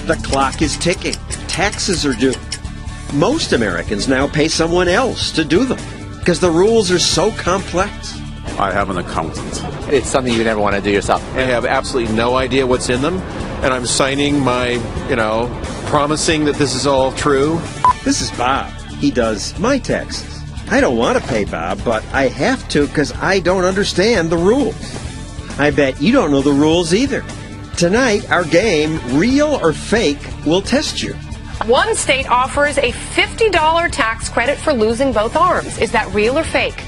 The clock is ticking. Taxes are due. Most Americans now pay someone else to do them because the rules are so complex. I have an accountant. It's something you never want to do yourself. I have absolutely no idea what's in them, and I'm signing my, promising that this is all true. This is Bob. He does my taxes. I don't want to pay Bob, but I have to because I don't understand the rules. I bet you don't know the rules either. Tonight, our game, Real or Fake, will test you. One state offers a $50 tax credit for losing both arms. Is that real or fake?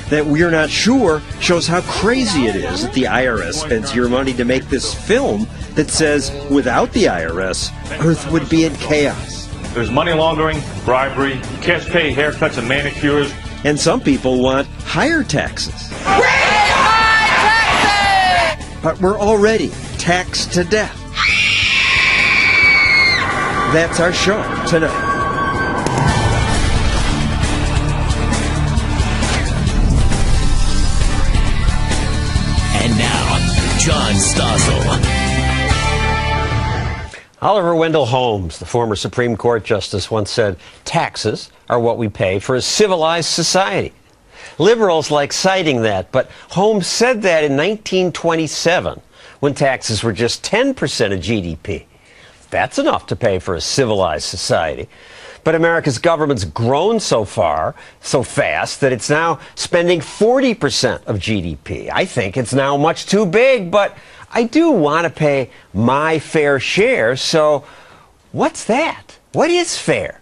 That we're not sure shows how crazy it is that the IRS spends your money to make this film that says without the IRS, Earth would be in chaos. There's money laundering, bribery, cash pay haircuts and manicures. And some people want higher taxes. But we're already taxed to death. That's our show tonight. And now, John Stossel. Oliver Wendell Holmes, the former Supreme Court justice, once said, "Taxes are what we pay for a civilized society." Liberals like citing that, but Holmes said that in 1927, when taxes were just 10% of GDP. That's enough to pay for a civilized society. But America's government's grown so fast, that it's now spending 40% of GDP. I think it's now much too big, but I do want to pay my fair share, so what's that? What is fair?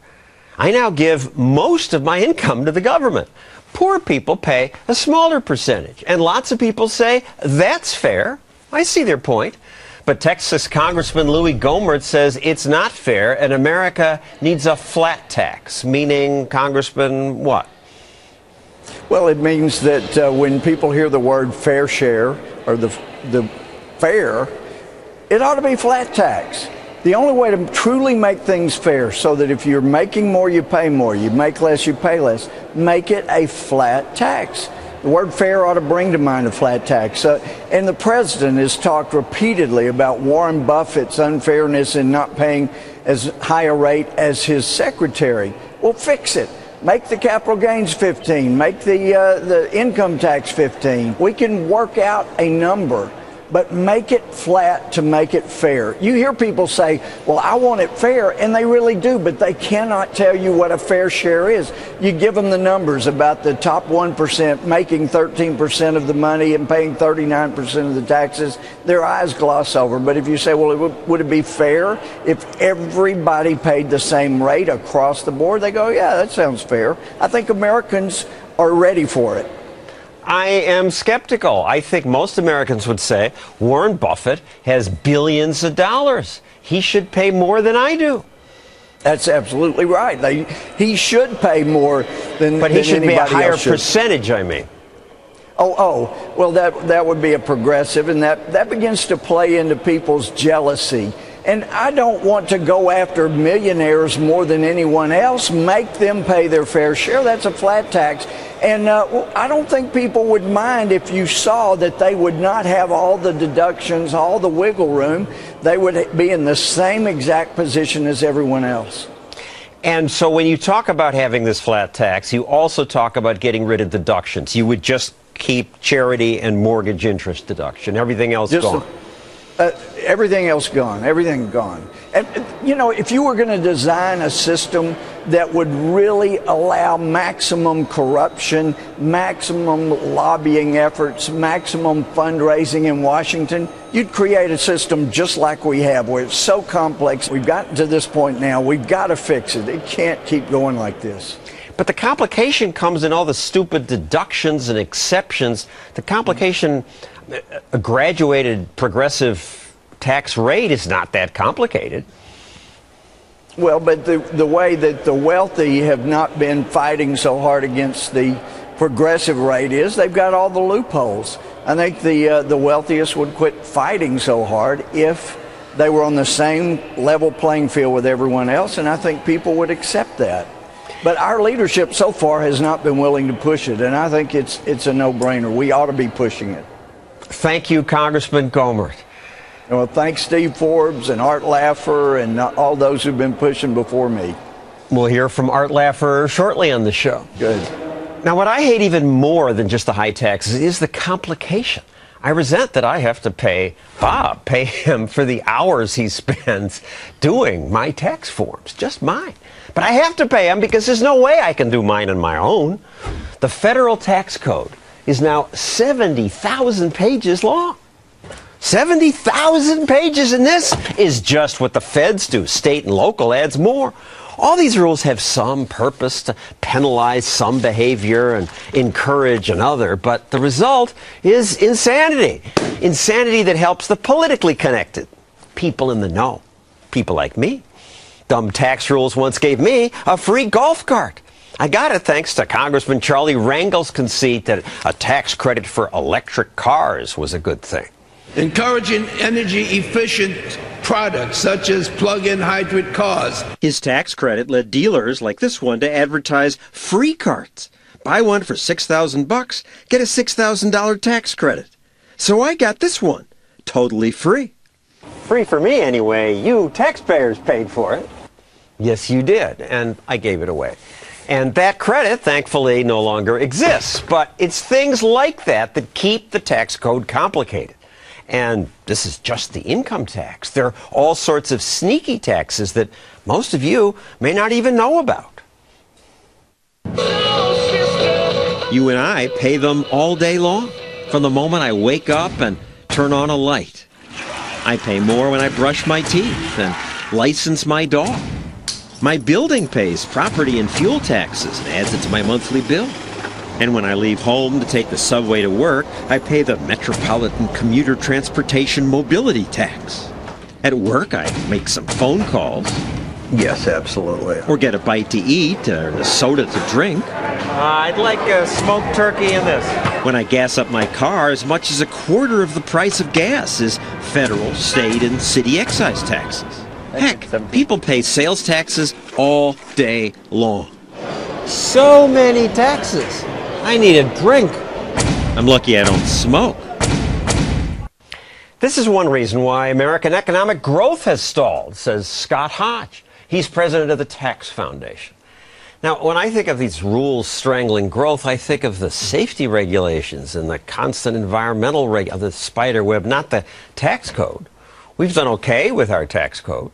I now give most of my income to the government. Poor people pay a smaller percentage, and lots of people say that's fair. I see their point. But Texas Congressman Louis Gohmert says it's not fair and America needs a flat tax. Meaning, Congressman, what? Well, it means that when people hear the word fair share or the fair, it ought to be flat tax. The only way to truly make things fair, so that if you're making more, you pay more, you make less, you pay less, make it a flat tax. The word fair ought to bring to mind a flat tax. And the president has talked repeatedly about Warren Buffett's unfairness in not paying as high a rate as his secretary. Well, fix it. Make the capital gains 15. Make the income tax 15. We can work out a number, but make it flat to make it fair. You hear people say, well, I want it fair, and they really do, but they cannot tell you what a fair share is. You give them the numbers about the top 1% making 13% of the money and paying 39% of the taxes, their eyes gloss over. But if you say, well, would it be fair if everybody paid the same rate across the board? They go, yeah, that sounds fair. I think Americans are ready for it. I am skeptical. I think most Americans would say Warren Buffett has billions of dollars. He should pay more than I do. That's absolutely right. He should pay more than But he should be a higher should. percentage, I mean. Well, that would be a progressive, and that begins to play into people's jealousy. And I don't want to go after millionaires more than anyone else. Make them pay their fair share. That's a flat tax. And I don't think people would mind if you saw that they would not have all the deductions, all the wiggle room. They would be in the same exact position as everyone else. And so when you talk about having this flat tax, you also talk about getting rid of deductions. You would just keep charity and mortgage interest deduction. Everything else gone. Everything else gone. Everything gone. And, if you were going to design a system that would really allow maximum corruption, maximum lobbying efforts, maximum fundraising in Washington, you'd create a system just like we have, where it's so complex. We've gotten to this point now. We've got to fix it. It can't keep going like this. But the complication comes in all the stupid deductions and exceptions. The complication, a graduated progressive tax rate is not that complicated. Well, but the way that the wealthy have not been fighting so hard against the progressive rate is they've got all the loopholes. I think the wealthiest would quit fighting so hard if they were on the same level playing field with everyone else, and I think people would accept that. But our leadership so far has not been willing to push it, and I think it's a no-brainer. We ought to be pushing it. Thank you, Congressman Gohmert. Well, thanks Steve Forbes and Art Laffer and all those who've been pushing before me. We'll hear from Art Laffer shortly on the show. Good. Now, what I hate even more than just the high taxes is the complication. I resent that I have to pay him for the hours he spends doing my tax forms, just mine. But I have to pay him because there's no way I can do mine on my own. The federal tax code is now 70,000 pages long. 70,000 pages, and this is just what the feds do. State and local adds more. All these rules have some purpose to penalize some behavior and encourage another, but the result is insanity. Insanity that helps the politically connected, people in the know, people like me. Dumb tax rules once gave me a free golf cart. I got it thanks to Congressman Charlie Rangel's conceit that a tax credit for electric cars was a good thing. Encouraging energy-efficient products such as plug-in hybrid cars. His tax credit led dealers like this one to advertise free carts. Buy one for $6,000, get a $6,000 tax credit. So I got this one, totally free. Free for me anyway. You taxpayers paid for it. Yes, you did, and I gave it away. And that credit, thankfully, no longer exists. But it's things like that that keep the tax code complicated. And this is just the income tax. There are all sorts of sneaky taxes that most of you may not even know about. You and I pay them all day long, from the moment I wake up and turn on a light. I pay more when I brush my teeth and license my dog. My building pays property and fuel taxes and adds it to my monthly bill. And when I leave home to take the subway to work, I pay the Metropolitan Commuter Transportation Mobility Tax. At work, I make some phone calls. Yes, absolutely. Or get a bite to eat or a soda to drink. I'd like a smoked turkey in this. When I gas up my car, as much as a quarter of the price of gas is federal, state, and city excise taxes. Heck, people pay sales taxes all day long. So many taxes. I need a drink. I'm lucky I don't smoke. This is one reason why American economic growth has stalled, says Scott Hodge. He's president of the Tax Foundation. Now, when I think of these rules strangling growth, I think of the safety regulations and the constant environmental the spider web, not the tax code. We've done okay with our tax code.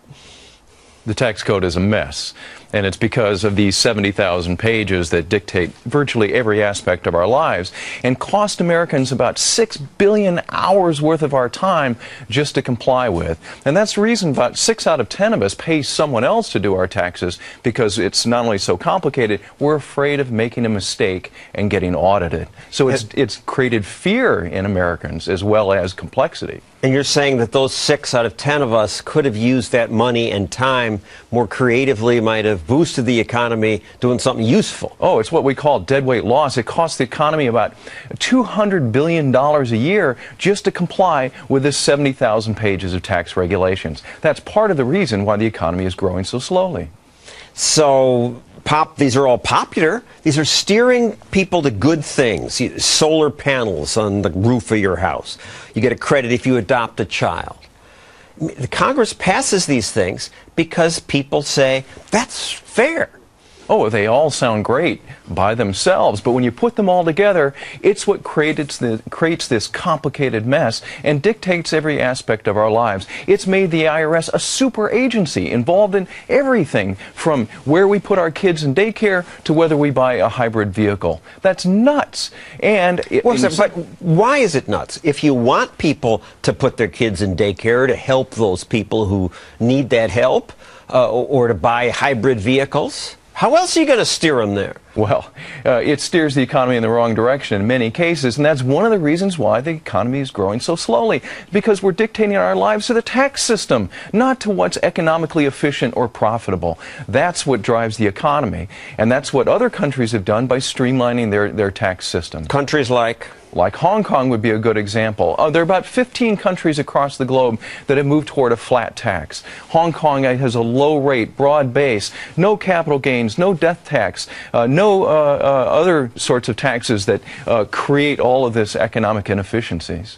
The tax code is a mess, and it's because of these 70,000 pages that dictate virtually every aspect of our lives and cost Americans about 6 billion hours worth of our time just to comply with. And that's the reason about 6 out of 10 of us pay someone else to do our taxes, because it's not only so complicated, we're afraid of making a mistake and getting audited. So it's created fear in Americans as well as complexity. And you're saying that those 6 out of 10 of us could have used that money and time more creatively, might have boosted the economy, doing something useful. Oh, it's what we call deadweight loss. It costs the economy about $200 billion a year just to comply with this 70,000 pages of tax regulations. That's part of the reason why the economy is growing so slowly. So these are all popular. These are steering people to good things. Solar panels on the roof of your house. You get a credit if you adopt a child. The Congress passes these things because people say, that's fair. Oh, they all sound great by themselves, but when you put them all together, it's what creates this complicated mess and dictates every aspect of our lives. It's made the IRS a super agency involved in everything from where we put our kids in daycare to whether we buy a hybrid vehicle. That's nuts. But why is it nuts? If you want people to put their kids in daycare to help those people who need that help, or to buy hybrid vehicles, how else are you going to steer them there? Well, it steers the economy in the wrong direction in many cases, and that's one of the reasons why the economy is growing so slowly, because we're dictating our lives to the tax system, not to what's economically efficient or profitable. That's what drives the economy, and that's what other countries have done by streamlining their tax system. Countries like? Like Hong Kong would be a good example. There are about 15 countries across the globe that have moved toward a flat tax. Hong Kong has a low rate, broad base, no capital gains, no death tax, no other sorts of taxes that create all of this economic inefficiencies.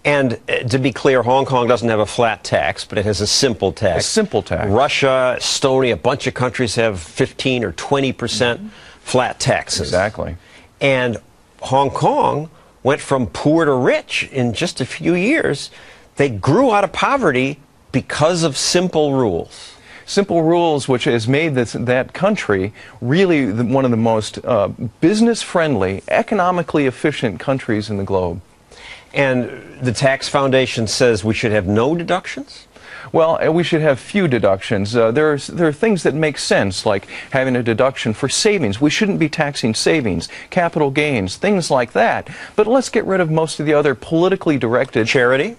And to be clear, Hong Kong doesn't have a flat tax, but it has a simple tax. A simple tax. Russia, Estonia, a bunch of countries have 15 or 20% flat taxes. Exactly. And Hong Kong went from poor to rich in just a few years. They grew out of poverty because of simple rules. Simple rules, which has made that country really one of the most business-friendly, economically efficient countries in the globe. And the tax foundation says we should have no deductions? Well, we should have few deductions. There are things that make sense, like having a deduction for savings. We shouldn't be taxing savings, capital gains, things like that. But let's get rid of most of the other politically directed... Charity?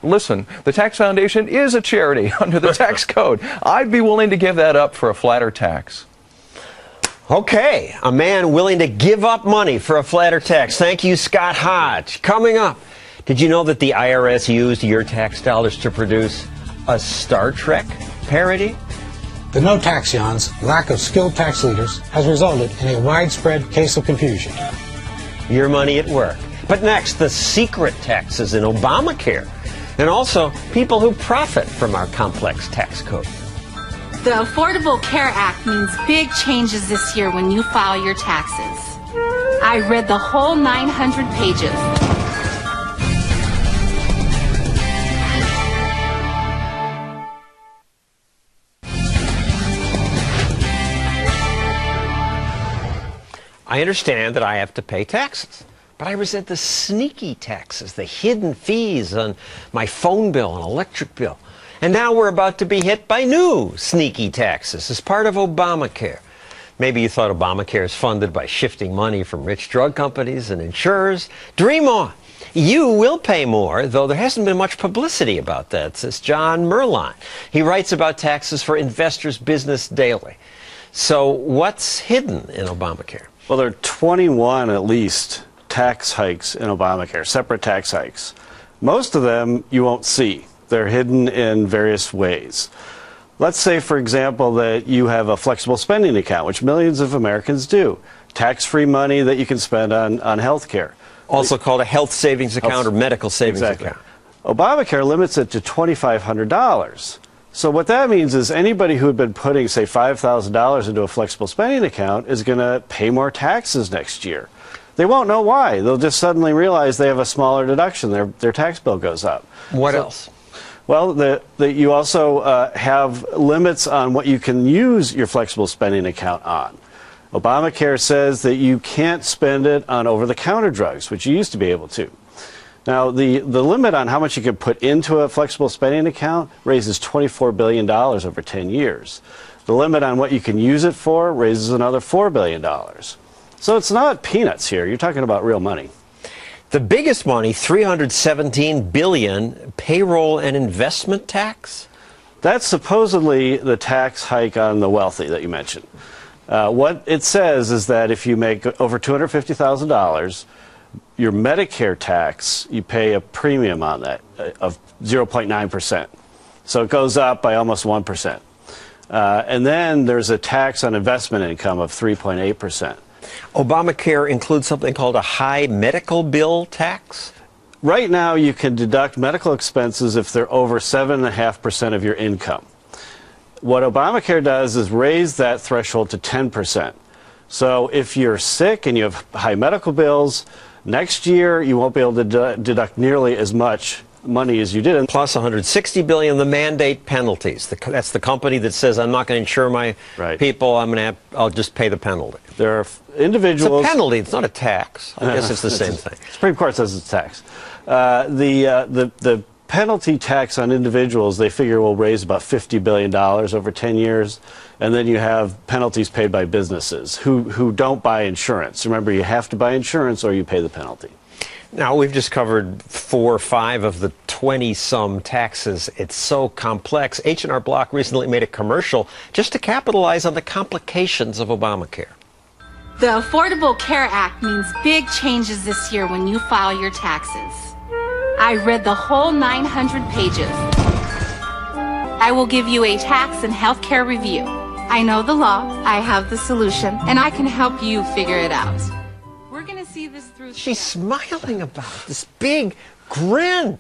Listen, the tax foundation is a charity under the tax code. I'd be willing to give that up for a flatter tax. Okay, a man willing to give up money for a flatter tax. Thank you, Scott Hodge. Coming up, did you know that the IRS used your tax dollars to produce a Star Trek parody? The no taxions, lack of skilled tax leaders, has resulted in a widespread case of confusion. Your money at work. But next, the secret taxes in Obamacare, and also people who profit from our complex tax code. The Affordable Care Act means big changes this year when you file your taxes. I read the whole 900 pages. I understand that I have to pay taxes, but I resent the sneaky taxes, the hidden fees on my phone bill and electric bill. And now we're about to be hit by new sneaky taxes as part of Obamacare. Maybe you thought Obamacare is funded by shifting money from rich drug companies and insurers. Dream on. You will pay more, though there hasn't been much publicity about that, says John Merline. He writes about taxes for Investors Business Daily. So what's hidden in Obamacare? Well, there are 21 at least tax hikes in Obamacare, separate tax hikes. Most of them you won't see. They're hidden in various ways. Let's say, for example, that you have a flexible spending account, which millions of Americans do. Tax-free money that you can spend on health care. Also called a health savings account or medical savings account. Obamacare limits it to $2,500. So what that means is anybody who had been putting, say, $5,000 into a flexible spending account is going to pay more taxes next year. They won't know why. They'll just suddenly realize they have a smaller deduction. Their tax bill goes up. What else? Well, you also have limits on what you can use your flexible spending account on. Obamacare says that you can't spend it on over-the-counter drugs, which you used to be able to. Now, the limit on how much you can put into a flexible spending account raises $24 billion over 10 years. The limit on what you can use it for raises another $4 billion. So it's not peanuts here. You're talking about real money. The biggest money, $317 billion, payroll and investment tax? That's supposedly the tax hike on the wealthy that you mentioned. What it says is that if you make over $250,000, your Medicare tax, you pay a premium on that of 0.9%. So it goes up by almost 1%. And then there's a tax on investment income of 3.8%. Obamacare includes something called a high medical bill tax? Right now, you can deduct medical expenses if they're over 7.5% of your income. What Obamacare does is raise that threshold to 10%. So if you're sick and you have high medical bills, next year you won't be able to deduct nearly as much money as you did. Plus $160 billion, the mandate penalties. That's the company that says, I'm not going to insure my people, I'll just pay the penalty. There are individuals... It's a penalty, it's not a tax. I guess it's the same thing. Supreme Court says it's a tax. The penalty tax on individuals, they figure, will raise about $50 billion over 10 years. And then you have penalties paid by businesses who don't buy insurance. Remember, you have to buy insurance or you pay the penalty. Now, we've just covered 4 or 5 of the 20-some taxes. It's so complex. H&R Block recently made a commercial just to capitalize on the complications of Obamacare. The Affordable Care Act means big changes this year when you file your taxes. I read the whole 900 pages. I will give you a tax and health care review. I know the law, I have the solution, and I can help you figure it out. We're going to see this through... She's smiling about it. This big, grin.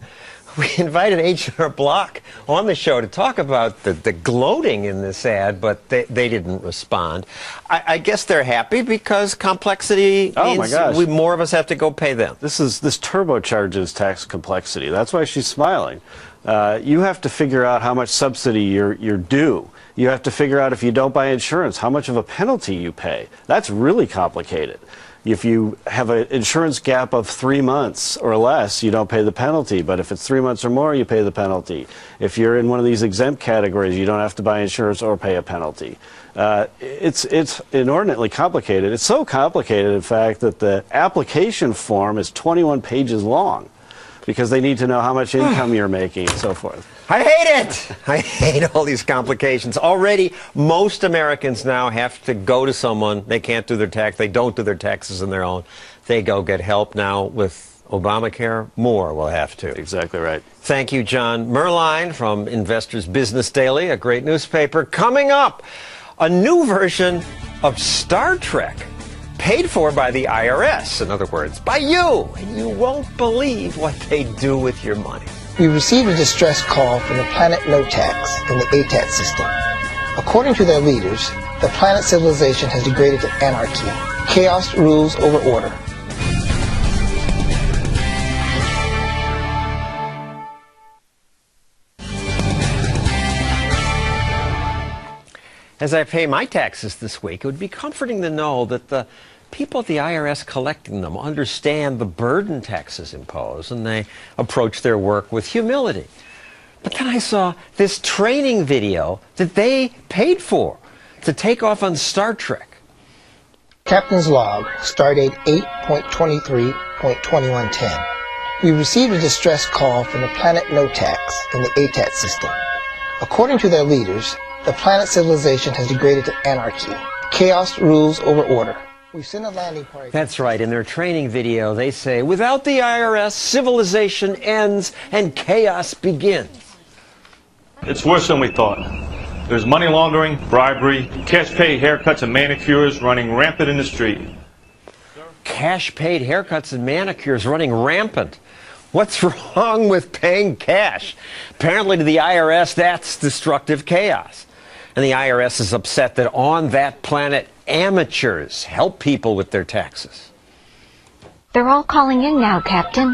We invited H.R. Block on the show to talk about the gloating in this ad, but they didn't respond. I guess they're happy because complexity means more of us have to go pay them. This turbocharges tax complexity. That's why she's smiling. You have to figure out how much subsidy you're due. You have to figure out, if you don't buy insurance, how much of a penalty you pay. That's really complicated. If you have an insurance gap of 3 months or less, you don't pay the penalty. But if it's 3 months or more, you pay the penalty. If you're in one of these exempt categories, you don't have to buy insurance or pay a penalty. It's inordinately complicated. It's so complicated, in fact, that the application form is 21 pages long, because they need to know how much income you're making and so forth. I hate it! I hate all these complications. Already, most Americans now have to go to someone. They can't do their tax. They don't do their taxes on their own. They go get help now with Obamacare. More will have to. Exactly right. Thank you, John Merline from Investors Business Daily, a great newspaper. Coming up, a new version of Star Trek, paid for by the IRS, in other words, by you. And you won't believe what they do with your money. We received a distress call from the planet No Tax in the ATAT system. According to their leaders, the planet civilization has degraded to anarchy. Chaos rules over order. As I pay my taxes this week, it would be comforting to know that the people at the IRS collecting them understand the burden taxes impose, and they approach their work with humility. But then I saw this training video that they paid for to take off on Star Trek. Captain's log, stardate 8.23.2110. We received a distress call from the planet No Tax in the ATAT system. According to their leaders, the planet civilization has degraded to anarchy. Chaos rules over order. We've sent a landing party. That's right. In their training video, they say, without the IRS, civilization ends and chaos begins. It's worse than we thought. There's money laundering, bribery, cash-paid haircuts and manicures running rampant in the street. Cash-paid haircuts and manicures running rampant. What's wrong with paying cash? Apparently to the IRS, that's destructive chaos. And the IRS is upset that on that planet, amateurs help people with their taxes. They're all calling in now, Captain.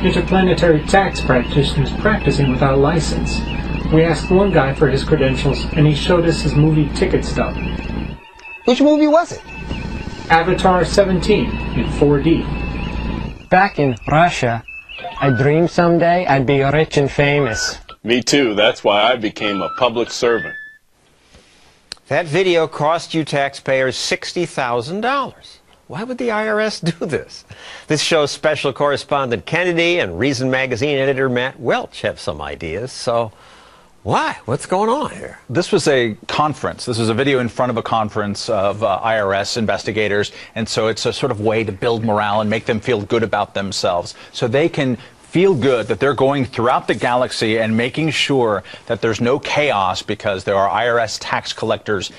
Interplanetary tax practitioners practicing without a license. We asked one guy for his credentials, and he showed us his movie ticket stub. Which movie was it? Avatar 17 in 4D. Back in Russia, I dreamed someday I'd be rich and famous. Me too. That's why I became a public servant. That video cost you taxpayers $60,000. Why would the IRS do this? This show's special correspondent Kennedy and Reason Magazine editor Matt Welch have some ideas. So why? What's going on here? This was a conference. This was a video in front of a conference of IRS investigators. And so it's a sort of way to build morale and make them feel good about themselves so they can feel good that they're going throughout the galaxy and making sure that there's no chaos because there are IRS tax collectors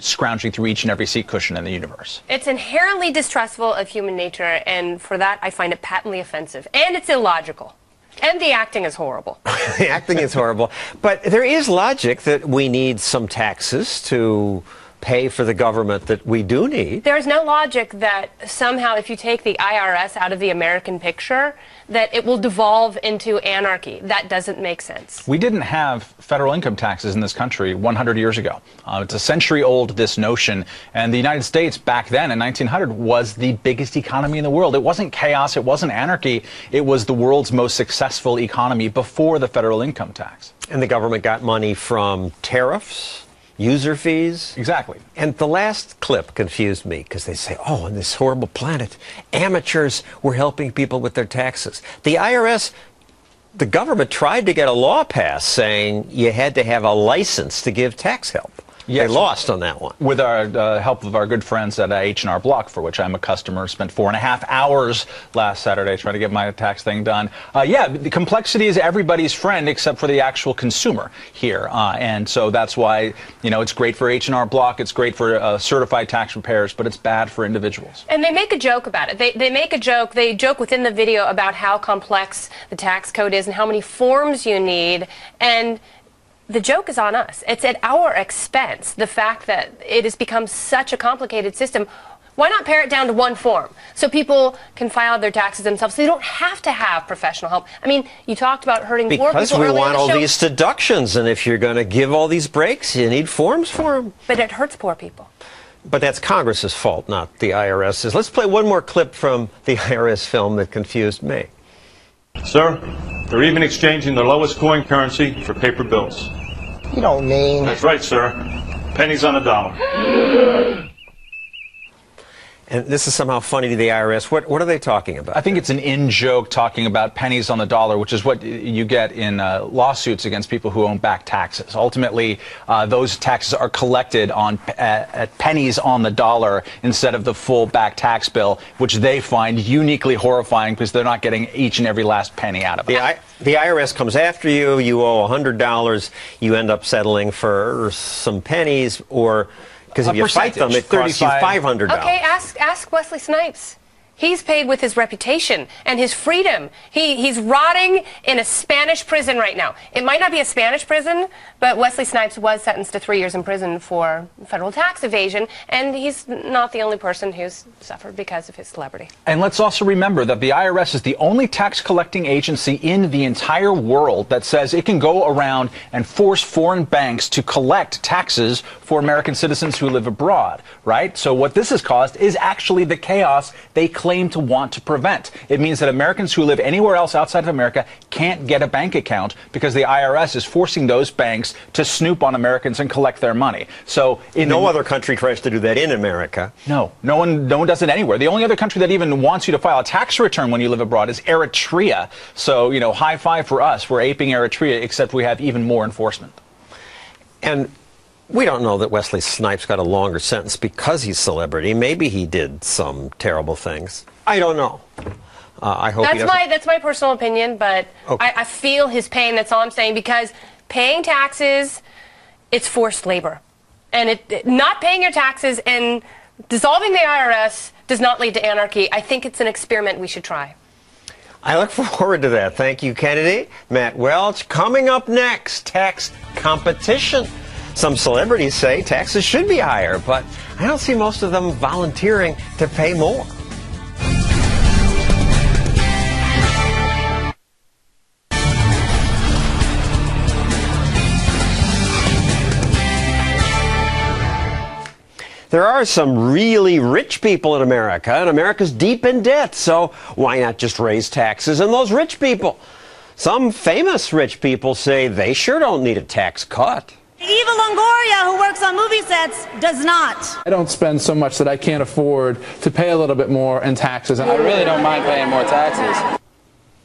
scrounging through each and every seat cushion in the universe. It's inherently distrustful of human nature, and for that I find it patently offensive. And it's illogical. And the acting is horrible. The acting is horrible. But there is logic that we need some taxes to pay for the government that we do need. There's no logic that somehow if you take the IRS out of the American picture, that it will devolve into anarchy. That doesn't make sense. We didn't have federal income taxes in this country 100 years ago. It's a century old, this notion. And the United States back then in 1900 was the biggest economy in the world. It wasn't chaos. It wasn't anarchy. It was the world's most successful economy before the federal income tax. And the government got money from tariffs, user fees. Exactly. And the last clip confused me because they say, oh, on this horrible planet, amateurs were helping people with their taxes. The IRS, the government tried to get a law passed saying you had to have a license to give tax help. They lost on that one. With our help of our good friends at H&R Block, for which I'm a customer, spent 4.5 hours last Saturday trying to get my tax thing done. Yeah, the complexity is everybody's friend except for the actual consumer here. And so that's why, you know, it's great for H&R Block, it's great for certified tax preparers, but it's bad for individuals. And they make a joke about it. They make a joke, they joke within the video about how complex the tax code is and how many forms you need. And the joke is on us. It's at our expense, the fact that it has become such a complicated system. Why not pare it down to one form so people can file their taxes themselves so they don't have to have professional help? I mean, you talked about hurting poor people. Because we want all these deductions, and if you're going to give all these breaks, you need forms for them. But it hurts poor people. But that's Congress's fault, not the IRS's. Let's play one more clip from the IRS film that confused me. Sir, they're even exchanging their lowest coin currency for paper bills. You don't mean... That's right, sir. Pennies on the dollar. And this is somehow funny to the IRS. What are they talking about? I think it's an in-joke talking about pennies on the dollar, which is what you get in lawsuits against people who owe back taxes. Ultimately, those taxes are collected on at pennies on the dollar instead of the full back tax bill, which they find uniquely horrifying because they're not getting each and every last penny out of it. The IRS comes after you. You owe $100. You end up settling for some pennies, or because if you fight them, it costs you $500. Okay, ask Wesley Snipes. He's paid with his reputation and his freedom. He's rotting in a Spanish prison right now. It might not be a Spanish prison, but Wesley Snipes was sentenced to 3 years in prison for federal tax evasion, and he's not the only person who's suffered because of his celebrity. And let's also remember that the IRS is the only tax collecting agency in the entire world that says it can go around and force foreign banks to collect taxes for American citizens who live abroad, right? So what this has caused is actually the chaos they claim to want to prevent. It means that Americans who live anywhere else outside of America can't get a bank account because the IRS is forcing those banks to snoop on Americans and collect their money. So no other country tries to do that in America. No one does it anywhere. The only other country that even wants you to file a tax return when you live abroad is Eritrea. So, you know, high five for us. We're aping Eritrea, except we have even more enforcement. And we don't know that Wesley Snipes got a longer sentence because he's celebrity. Maybe he did some terrible things. I don't know. I hope he doesn't. That's my personal opinion, but okay. I feel his pain. That's all I'm saying, because paying taxes, it's forced labor. And not paying your taxes and dissolving the IRS does not lead to anarchy. I think it's an experiment we should try. I look forward to that. Thank you, Kennedy. Matt Welch. Coming up next, tax competition. Some celebrities say taxes should be higher, but I don't see most of them volunteering to pay more. There are some really rich people in America, and America's deep in debt, so why not just raise taxes on those rich people? Some famous rich people say they sure don't need a tax cut. Eva Longoria, who works on movie sets, does not. I don't spend so much that I can't afford to pay a little bit more in taxes. I really don't mind paying more taxes.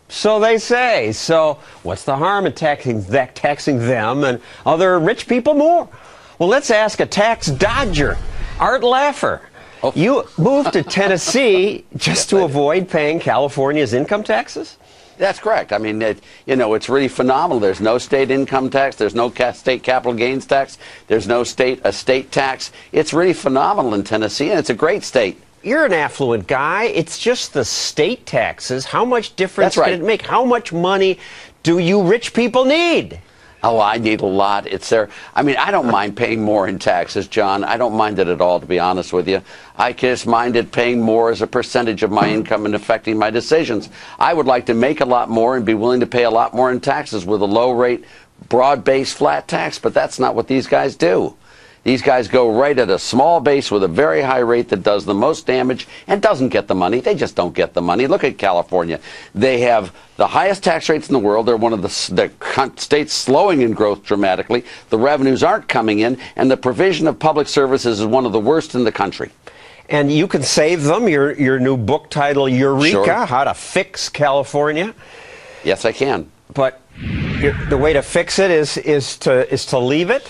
So they say. So what's the harm in taxing them and other rich people more? Well, let's ask a tax dodger, Art Laffer. Oh. You moved to Tennessee just to avoid paying California's income taxes? That's correct. I mean, it's really phenomenal. There's no state income tax. There's no state capital gains tax. There's no state estate tax. It's really phenomenal in Tennessee, and it's a great state. You're an affluent guy. It's just the state taxes. How much difference can it make? How much money do you rich people need? Oh, I need a lot. It's there. I mean, I don't mind paying more in taxes, John. I don't mind it at all, to be honest with you. I just minded paying more as a percentage of my income and affecting my decisions. I would like to make a lot more and be willing to pay a lot more in taxes with a low-rate, broad-based flat tax, but that's not what these guys do. These guys go right at a small base with a very high rate that does the most damage and doesn't get the money. They just don't get the money. Look at California. They have the highest tax rates in the world. They're one of the states slowing in growth dramatically. The revenues aren't coming in, and the provision of public services is one of the worst in the country. And you can save them. Your new book title, Eureka, How to Fix California. Yes, I can. But the way to fix it is to leave it?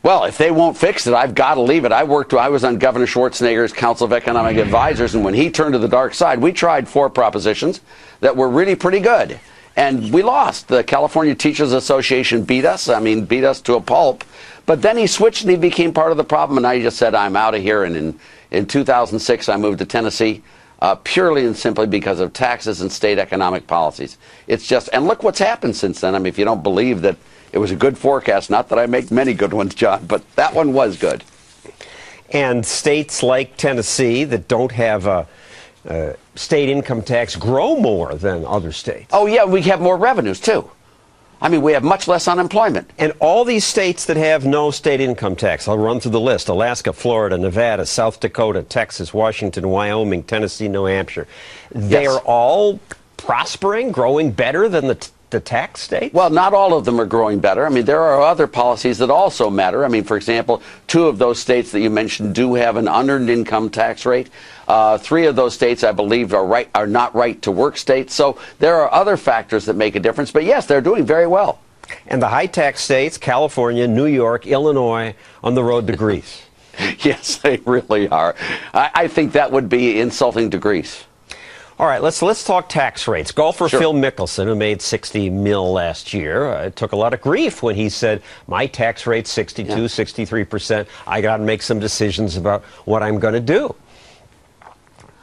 Well, if they won't fix it, I've got to leave it. I was on Governor Schwarzenegger's Council of Economic Advisors, and when he turned to the dark side, we tried 4 propositions that were really pretty good. And we lost. The California Teachers Association beat us to a pulp. But then he switched and he became part of the problem, and I just said, I'm out of here. And in 2006, I moved to Tennessee, purely and simply because of taxes and state economic policies. It's just, and look what's happened since then. I mean, if you don't believe that it was a good forecast, not that I make many good ones, John, but that one was good. And states like Tennessee that don't have a state income tax grow more than other states. Oh, yeah, we have more revenues, too. I mean, we have much less unemployment. And all these states that have no state income tax, I'll run through the list: Alaska, Florida, Nevada, South Dakota, Texas, Washington, Wyoming, Tennessee, New Hampshire. They are all prospering, growing better than the tax states? Well, not all of them are growing better. I mean, there are other policies that also matter. I mean, for example, 2 of those states that you mentioned do have an unearned income tax rate. 3 of those states, I believe, are not right-to-work states. So there are other factors that make a difference. But yes, they're doing very well. And the high-tax states, California, New York, Illinois, on the road to Greece. Yes, they really are. I think that would be insulting to Greece. All right, let's talk tax rates. Golfer Phil Mickelson, who made $60 million last year, took a lot of grief when he said, my tax rate's 62, 63%. I got to make some decisions about what I'm going to do.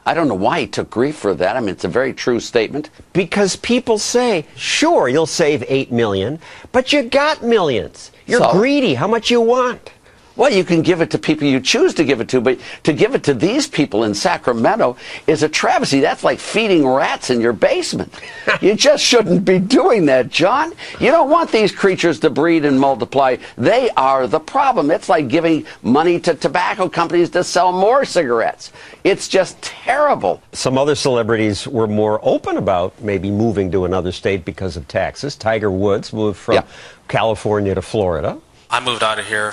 I don't know why he took grief for that. I mean, it's a very true statement. Because people say, sure, you'll save $8 million, but you got millions. You're greedy. How much you want? Well, you can give it to people you choose to give it to, but to give it to these people in Sacramento is a travesty. That's like feeding rats in your basement. You just shouldn't be doing that, John. You don't want these creatures to breed and multiply. They are the problem. It's like giving money to tobacco companies to sell more cigarettes. It's just terrible. Some other celebrities were more open about maybe moving to another state because of taxes. Tiger Woods moved from California to Florida. I moved out of here,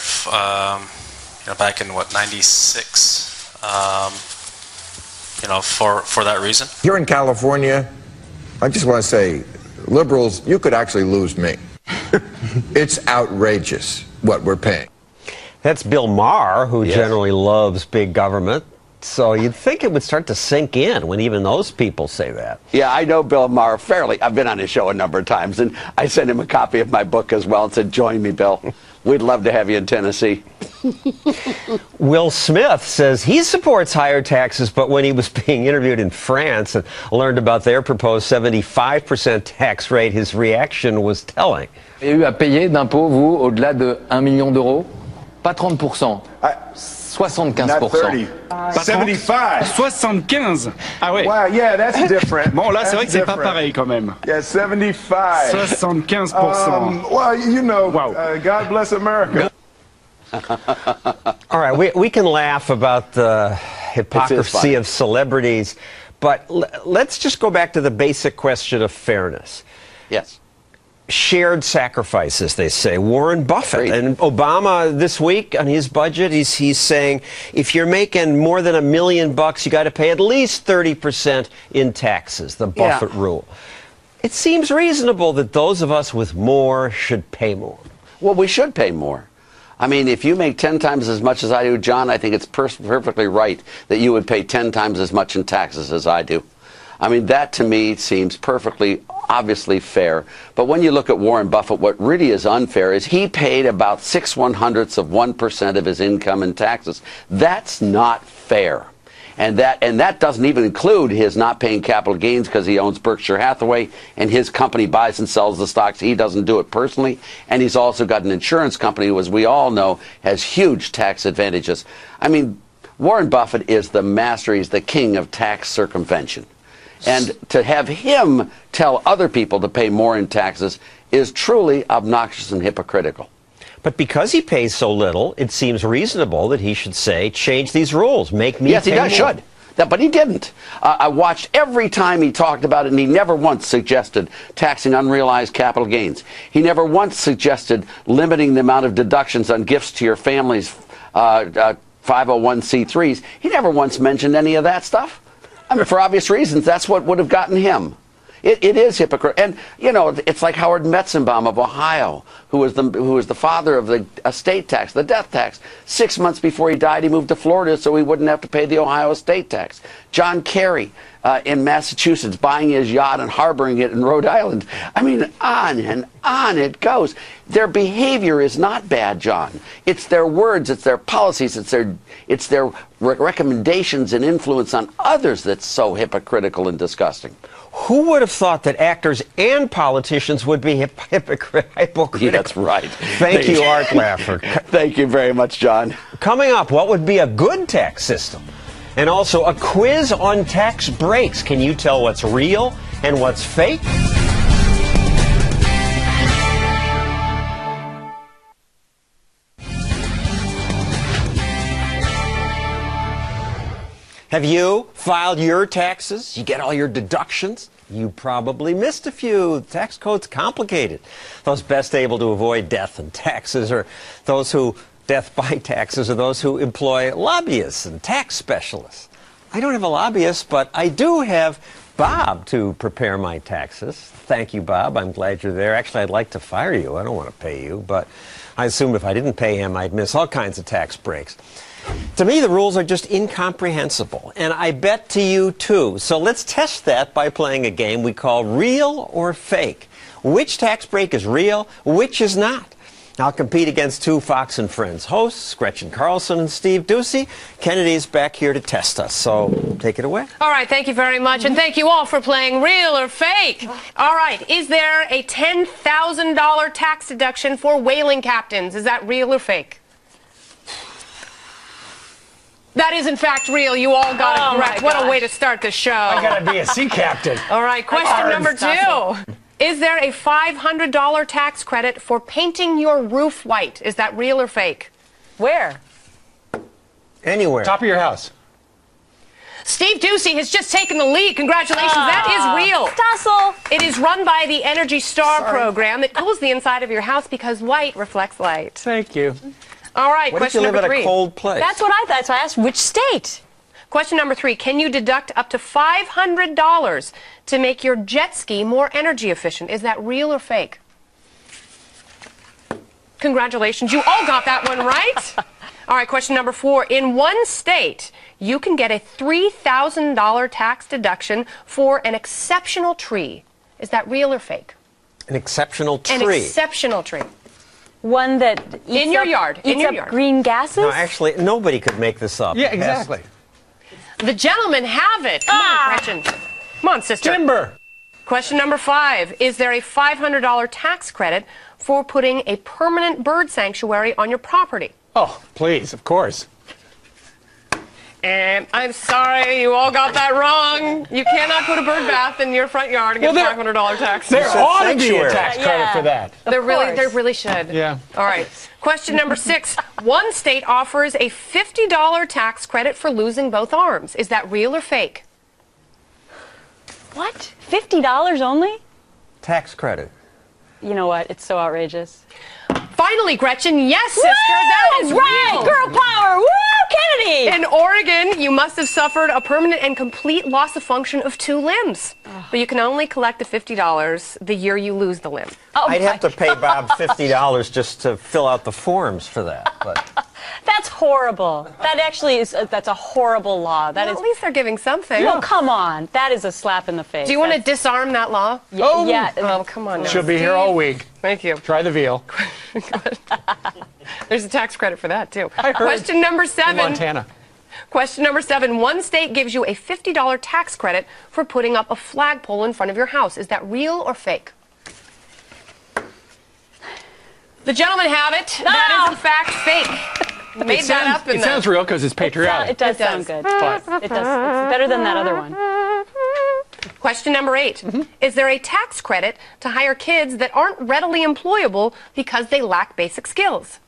back in '96. For that reason. Here in California, I just want to say, liberals, you could actually lose me. It's outrageous what we're paying. That's Bill Maher, who generally loves big government. So you'd think it would start to sink in when even those people say that. Yeah, I know Bill Maher fairly. I've been on his show a number of times, and I sent him a copy of my book as well and said, join me, Bill. We'd love to have you in Tennessee. Will Smith says he supports higher taxes, but when he was being interviewed in France and learned about their proposed 75% tax rate, his reaction was telling. Vous avez eu à payer d'impôts, vous, au-delà de 1 million d'euros? Pas 30%. 75%. Not 30. 75. 75. Ah ouais. Wow, yeah, that's different. Bon, là, c'est vrai que c'est pas pareil quand même. Yeah, 75. 75%. Well, you know, God bless America. All right, we can laugh about the hypocrisy of celebrities, but let's just go back to the basic question of fairness. Yes. Shared sacrifices, they say. Warren Buffett and Obama this week on his budget, he's saying if you're making more than $1 million, you got to pay at least 30% in taxes, the Buffett rule. It seems reasonable that those of us with more should pay more. Well, we should pay more. I mean, if you make 10 times as much as I do, John, I think it's perfectly right that you would pay 10 times as much in taxes as I do. I mean, that to me seems perfectly obviously fair. But when you look at Warren Buffett, what really is unfair is he paid about 6/100% of his income in taxes. That's not fair. And that doesn't even include his not paying capital gains because he owns Berkshire Hathaway and his company buys and sells the stocks. He doesn't do it personally. And he's also got an insurance company who, as we all know, has huge tax advantages. I mean, Warren Buffett is the master. He's the king of tax circumvention. And to have him tell other people to pay more in taxes is truly obnoxious and hypocritical. But because he pays so little, it seems reasonable that he should say, change these rules, make me pay more. Yes, he should. But he didn't. I watched every time he talked about it, and he never once suggested taxing unrealized capital gains. He never once suggested limiting the amount of deductions on gifts to your family's 501c3s. He never once mentioned any of that stuff. I mean, for obvious reasons, that's what would have gotten him. It is hypocritical. And, you know, it's like Howard Metzenbaum of Ohio, who was the father of the estate tax, the death tax. 6 months before he died, he moved to Florida so he wouldn't have to pay the Ohio estate tax. John Kerry in Massachusetts, buying his yacht and harboring it in Rhode Island. I mean, on and on it goes. Their behavior is not bad, John. It's their words, it's their policies, it's their recommendations and influence on others that's so hypocritical and disgusting. Who would have thought that actors and politicians would be hypocritical? Yeah, that's right. Thank you, Art Laffer. Thank you very much, John. Coming up, what would be a good tax system? And also a quiz on tax breaks. Can you tell what's real and what's fake? Have you filed your taxes? You get all your deductions? You probably missed a few. The tax code's complicated. Those best able to avoid death and taxes are those who death by taxes are those who employ lobbyists and tax specialists. I don't have a lobbyist, but I do have Bob to prepare my taxes. Thank you, Bob. I'm glad you're there. Actually, I'd like to fire you. I don't want to pay you, but I assumed if I didn't pay him, I'd miss all kinds of tax breaks. To me, the rules are just incomprehensible, and I bet to you too. So let's test that by playing a game we call Real or Fake. Which tax break is real, which is not? I'll compete against two Fox and Friends hosts, Gretchen Carlson and Steve Ducey. Kennedy's back here to test us, so take it away. All right, thank you very much, and thank you all for playing Real or Fake. All right, is there a $10,000 tax deduction for whaling captains? Is that real or fake? That is, in fact, real. You all got it correct. What a way to start the show. I gotta be a sea captain. All right, question number 2. Is there a $500 tax credit for painting your roof white? Is that real or fake? Where? Anywhere. Top of your house. Steve Ducey has just taken the lead. Congratulations. That is real. Stossel. It is run by the Energy Star program that cools the inside of your house because white reflects light. Thank you. All right, What if you question live number at 3. a cold place? That's what I thought. So I asked which state. Question number 3. Can you deduct up to $500 to make your jet ski more energy efficient? Is that real or fake? Congratulations. You all got that one right. All right, question number 4. In one state, you can get a $3,000 tax deduction for an exceptional tree. Is that real or fake? An exceptional tree. An exceptional tree. One that eats in your yard. Eats in your up yard. green gases? No, actually, nobody could make this up. Yeah, exactly. The gentlemen have it. Come on, Gretchen. Come on, sister. Timber. Question number 5. Is there a $500 tax credit for putting a permanent bird sanctuary on your property? Oh, please, of course. And I'm sorry, you all got that wrong. You cannot put a bird bath in your front yard and get a $500 tax. There ought to be a tax credit for that. There really should. Yeah. All right. Question number 6. One state offers a $50 tax credit for losing both arms. Is that real or fake? What? $50 only? Tax credit. You know what? It's so outrageous. Finally, Gretchen, yes, sister, Woo! that is right. real. Girl power. Woo, Kennedy. In Oregon, you must have suffered a permanent and complete loss of function of 2 limbs. But you can only collect the $50 the year you lose the limb. Oh, I'd have to pay Bob $50 just to fill out the forms for that. But that's horrible. That actually is, that's a horrible law. That is. At least they're giving something. No, come on. That is a slap in the face. Do you want to disarm that law? Yeah. Oh, come on now. She'll be here all week. Thank you. Try the veal. There's a tax credit for that, too. Question number 7. Montana. Question number 7. One state gives you a $50 tax credit for putting up a flagpole in front of your house. Is that real or fake? The gentlemen have it. That is, in fact, fake. Made that up. It sounds real because it's patriotic. It does sound good. But it does. It's better than that other one. Question number 8. Is there a tax credit to hire kids that aren't readily employable because they lack basic skills?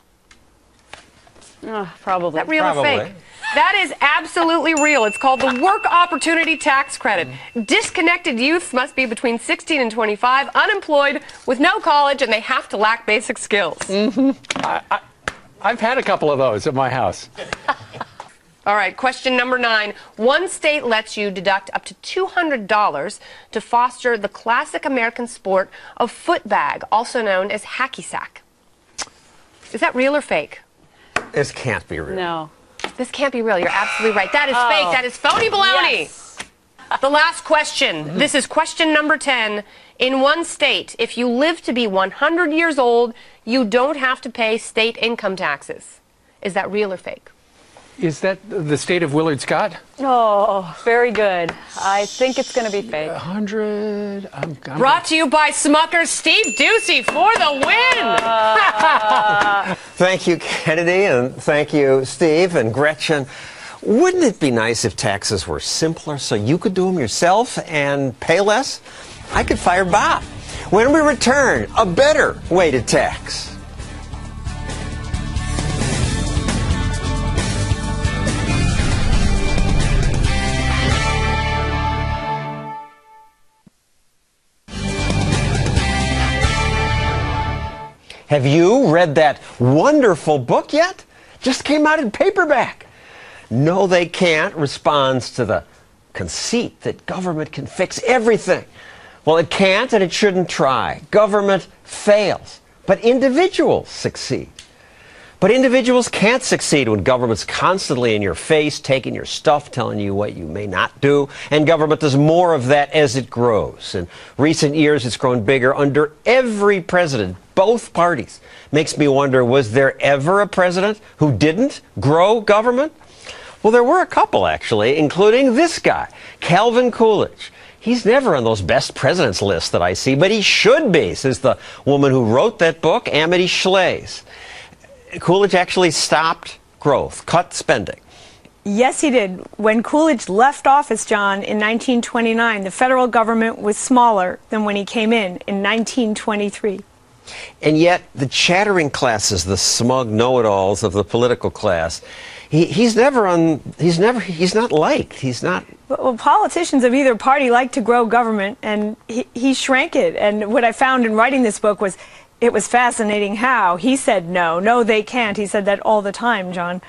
Probably. Is that real or fake? That is absolutely real. It's called the Work Opportunity Tax Credit. Disconnected youths must be between 16 and 25, unemployed, with no college, and they have to lack basic skills. I've had a couple of those at my house. All right, question number 9. One state lets you deduct up to $200 to foster the classic American sport of footbag, also known as hacky sack. Is that real or fake? This can't be real. No. This can't be real. You're absolutely right. That is fake. That is phony baloney. Yes. The last question. This is question number 10. In one state, if you live to be 100 years old, you don't have to pay state income taxes. Is that real or fake? Is that the state of Willard Scott? Oh, very good. I think it's going to be fake. 100. Brought to you by Smucker's Steve Ducey for the win. Thank you, Kennedy, and thank you, Steve and Gretchen. Wouldn't it be nice if taxes were simpler so you could do them yourself and pay less? I could fire Bob. When we return, a better way to tax. Have you read that wonderful book yet? Just came out in paperback. No, They Can't responds to the conceit that government can fix everything. Well, it can't and it shouldn't try. Government fails, but individuals succeed. But individuals can't succeed when government's constantly in your face, taking your stuff, telling you what you may not do. And government does more of that as it grows. In recent years, it's grown bigger under every president, both parties. Makes me wonder, was there ever a president who didn't grow government? Well, there were a couple, actually, including this guy, Calvin Coolidge. He's never on those best presidents lists that I see, but he should be, says the woman who wrote that book, Amity Shlaes. Coolidge actually stopped growth, cut spending. Yes, he did. When Coolidge left office, John, in 1929, the federal government was smaller than when he came in 1923. And yet, the chattering classes, the smug know-it-alls of the political class, he's not liked. He's not. Well, politicians of either party like to grow government, and he shrank it. And what I found in writing this book was, it was fascinating how he said no, they can't. He said that all the time, John.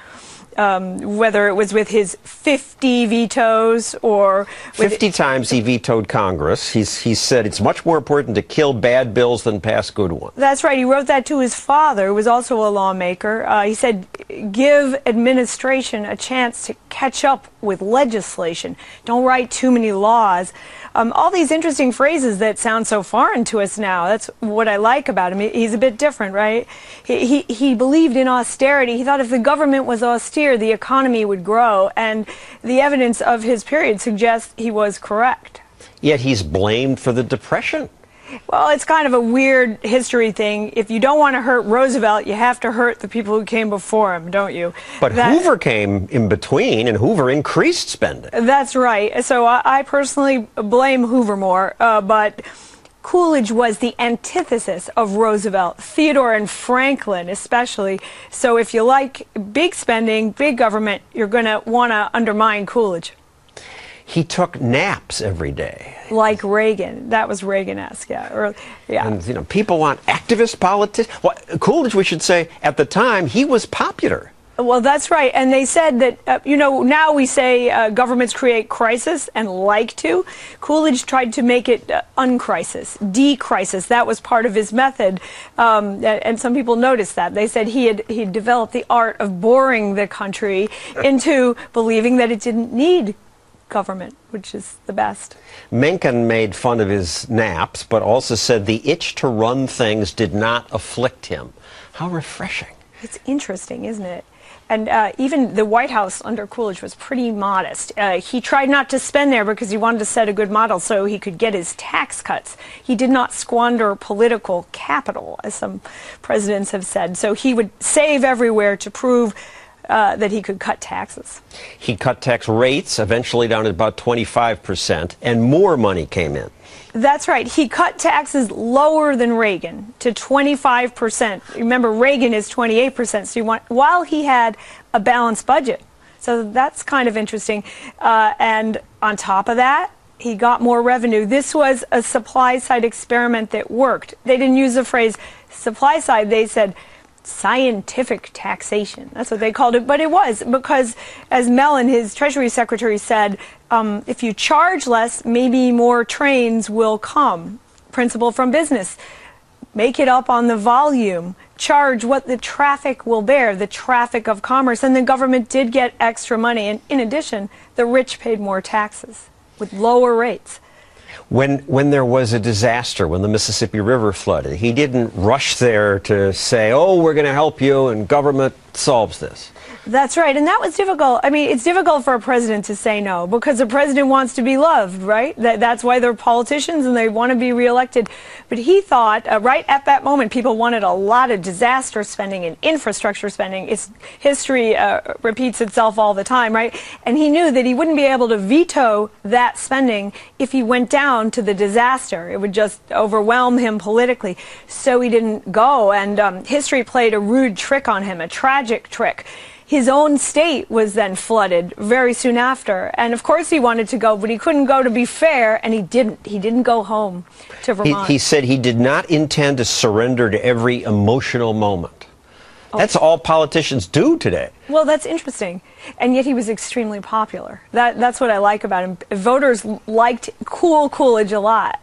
Whether it was with his 50 vetoes or... 50 times he vetoed Congress. He said it's much more important to kill bad bills than pass good ones. That's right. He wrote that to his father, who was also a lawmaker. He said, give administration a chance to catch up with legislation. Don't write too many laws. All these interesting phrases that sound so foreign to us now. That's what I like about him. He's a bit different, right? He believed in austerity. He thought if the government was austere, the economy would grow. And the evidence of his period suggests he was correct. Yet he's blamed for the Depression. Well, it's kind of a weird history thing. If you don't want to hurt Roosevelt, you have to hurt the people who came before him, don't you? But Hoover came in between, and Hoover increased spending. That's right. So I personally blame Hoover more, but Coolidge was the antithesis of Roosevelt, Theodore and Franklin especially. So if you like big spending, big government, you're going to want to undermine Coolidge. He took naps every day. Like Reagan. That was Reagan-esque, yeah. And, people want activist politics. Well, Coolidge, we should say, at the time, he was popular. Well, that's right. And they said that, now we say governments create crisis and like to. Coolidge tried to make it uncrisis, de-crisis. That was part of his method. And some people noticed that. They said he had developed the art of boring the country into believing that it didn't need government, which is the best. Mencken made fun of his naps, but also said the itch to run things did not afflict him. How refreshing. It's interesting, isn't it? And even the White House under Coolidge was pretty modest. He tried not to spend there because he wanted to set a good model so he could get his tax cuts. He did not squander political capital, as some presidents have said. So he would save everywhere to prove that he could cut taxes. He cut tax rates, eventually down to about 25%, and more money came in. That's right. He cut taxes lower than Reagan to 25%. Remember, Reagan is 28%. So while he had a balanced budget. So that's kind of interesting. And on top of that, he got more revenue. This was a supply-side experiment that worked. They didn't use the phrase supply-side. They said scientific taxation. That's what they called it. But it was because, as Mellon, his Treasury Secretary, said, if you charge less, maybe more trains will come. Principle from business. Make it up on the volume. Charge what the traffic will bear, the traffic of commerce. And the government did get extra money. And in addition, the rich paid more taxes with lower rates. When there was a disaster, when the Mississippi River flooded, he didn't rush there to say, oh, we're going to help you and government solves this. That's right, and that was difficult. I mean, it's difficult for a president to say no because the president wants to be loved, right? That's why they're politicians and they want to be reelected. But he thought, right at that moment, people wanted a lot of disaster spending and infrastructure spending. History repeats itself all the time, right? And he knew that he wouldn't be able to veto that spending if he went down to the disaster. It would just overwhelm him politically. So he didn't go, and history played a rude trick on him, a tragic trick. His own state was then flooded very soon after. And of course he wanted to go, but he couldn't go to be fair, and he didn't. He didn't go home to Vermont. He said he did not intend to surrender to every emotional moment. Oh. That's all politicians do today. Well, that's interesting. And yet he was extremely popular. That's what I like about him. Voters liked Coolidge a lot.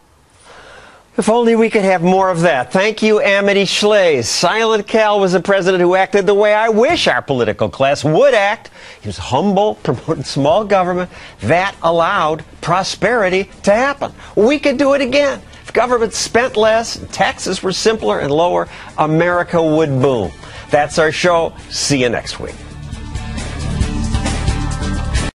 If only we could have more of that. Thank you, Amity Schlaze. Silent Cal was a president who acted the way I wish our political class would act. He was humble, promoted small government. That allowed prosperity to happen. We could do it again. If government spent less, taxes were simpler and lower, America would boom. That's our show. See you next week.